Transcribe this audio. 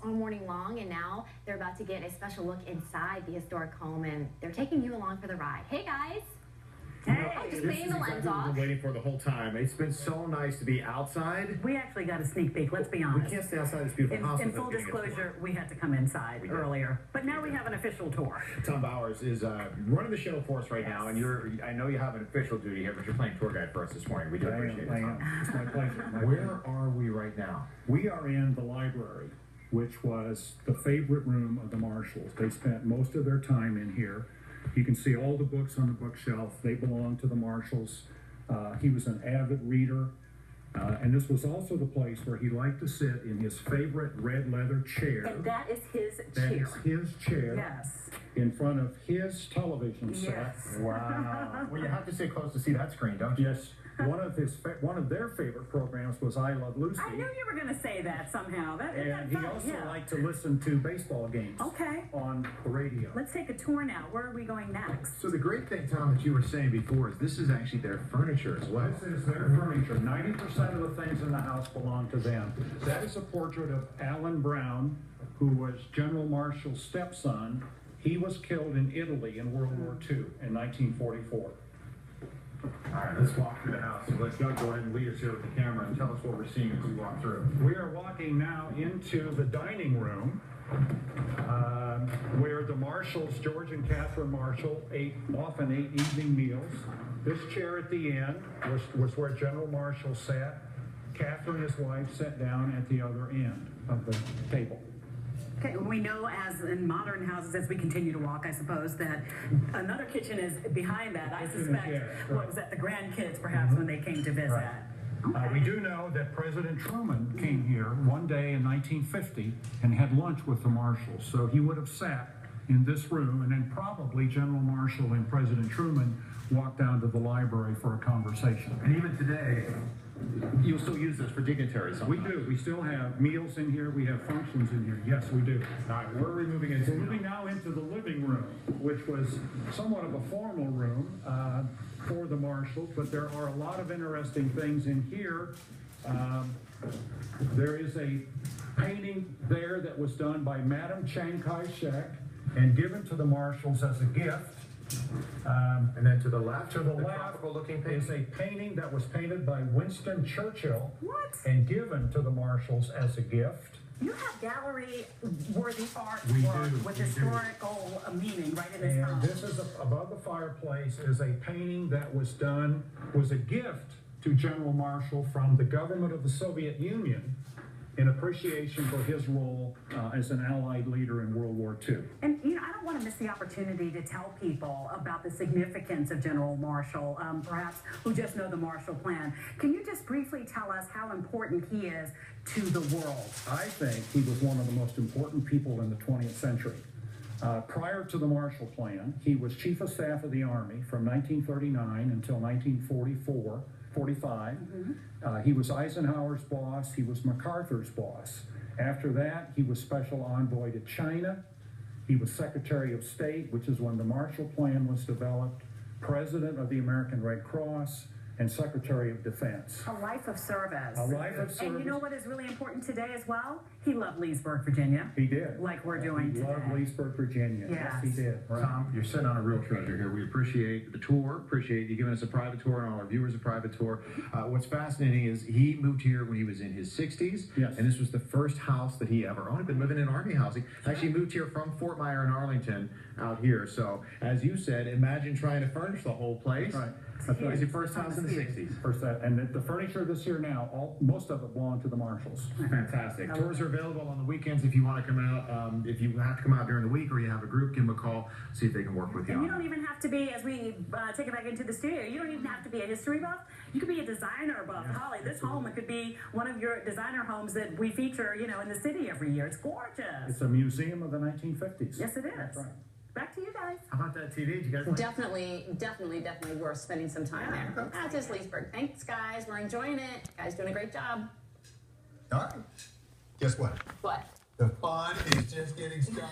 all morning long, and now they're about to get a special look inside the historic home, and they're taking you along for the ride. Hey, guys. Hey, just putting the lens off. We've been waiting for the whole time. It's been so nice to be outside. We actually got a sneak peek, let's be honest. We can't stay outside this beautiful house. In full disclosure, we had to come inside earlier, but now we have an official tour. Tom Bowers is running the show for us right now, and I know you have an official duty here, but you're playing tour guide for us this morning. We do appreciate it, Tom. It's my pleasure. Where are we right now? We are in the library, which was the favorite room of the Marshalls. They spent most of their time in here. You can see all the books on the bookshelf. They belong to the Marshalls. He was an avid reader, and this was also the place where he liked to sit in his favorite red leather chair. And that is his That chair. is his chair. Yes. In front of his television set. Yes. Wow. Well, you have to sit close to see that screen, don't you? Yes. One of their favorite programs was I Love Lucy. I knew you were going to say that somehow. And he also liked to listen to baseball games on the radio. Let's take a tour now. Where are we going next? So the great thing, Tom, that you were saying before is this is actually their furniture as well. This is their furniture. 90% of the things in the house belong to them. That is a portrait of Alan Brown, who was General Marshall's stepson. He was killed in Italy in World War II in 1944. All right, let's walk through the house. So let's go ahead and lead us here with the camera and tell us what we're seeing as we walk through. We are walking now into the dining room where the Marshalls, George and Catherine Marshall, often ate evening meals. This chair at the end was where General Marshall sat. Catherine, his wife, sat down at the other end of the table. Okay, we know as in modern houses, as we continue to walk, I suppose, that another kitchen is behind that. I suspect what was that, the grandkids perhaps when they came to visit. Right. We do know that President Truman came here one day in 1950 and had lunch with the Marshalls. So he would have sat in this room, and then probably General Marshall and President Truman walked down to the library for a conversation. And even today, you'll still use this for dignitaries. We do. We still have meals in here. We have functions in here. Yes, we do. All right, where are we moving into? We're moving now into the living room, which was somewhat of a formal room for the Marshalls, but there are a lot of interesting things in here. There is a painting there that was done by Madame Chiang Kai-shek and given to the Marshalls as a gift. And then to the left, looking is a painting that was painted by Winston Churchill. What? And given to the Marshalls as a gift. You have gallery-worthy artwork with historical meaning right in this house. And this is above the fireplace is a painting that was a gift to General Marshall from the government of the Soviet Union in appreciation for his role as an Allied leader in World War II. And, I don't want to miss the opportunity to tell people about the significance of General Marshall, perhaps who just know the Marshall Plan. Can you just briefly tell us how important he is to the world? I think he was one of the most important people in the 20th century. Prior to the Marshall Plan, he was Chief of Staff of the Army from 1939 until 1945. He was Eisenhower's boss. He was MacArthur's boss. After that, he was Special Envoy to China. He was Secretary of State, which is when the Marshall Plan was developed, President of the American Red Cross, and Secretary of Defense. A life of service. A life of service. And you know what is really important today as well? He loved Leesburg, Virginia. He did. Like we're doing today. He loved Leesburg, Virginia. Yes, he did. Right. Tom, you're sitting on a real treasure here. We appreciate the tour, appreciate you giving us a private tour and all our viewers a private tour. What's fascinating is he moved here when he was in his 60s. Yes. And this was the first house that he ever owned. He'd been living in Army housing. Actually moved here from Fort Myer in Arlington out here. So, as you said, imagine trying to furnish the whole place. Right. That's right. It was your first house in the 60s. First that, and the furniture this here now, most of it belonged to the Marshalls. Fantastic. Tours are available on the weekends if you want to come out. If you have to come out during the week or you have a group, give them a call, see if they can work with you. And you don't even have to be, as we take it back into the studio, you don't even have to be a history buff. You could be a designer buff. Yeah, Holly, this home, it could be one of your designer homes that we feature, in the city every year. It's gorgeous. It's a museum of the 1950s. Yes, it is. That's right. Back to you guys. How about that TV? Did you guys like Definitely worth spending some time there. Not just Leesburg. Thanks, guys. We're enjoying it. Guys doing a great job. All right. Guess what? What? The fun is just getting started.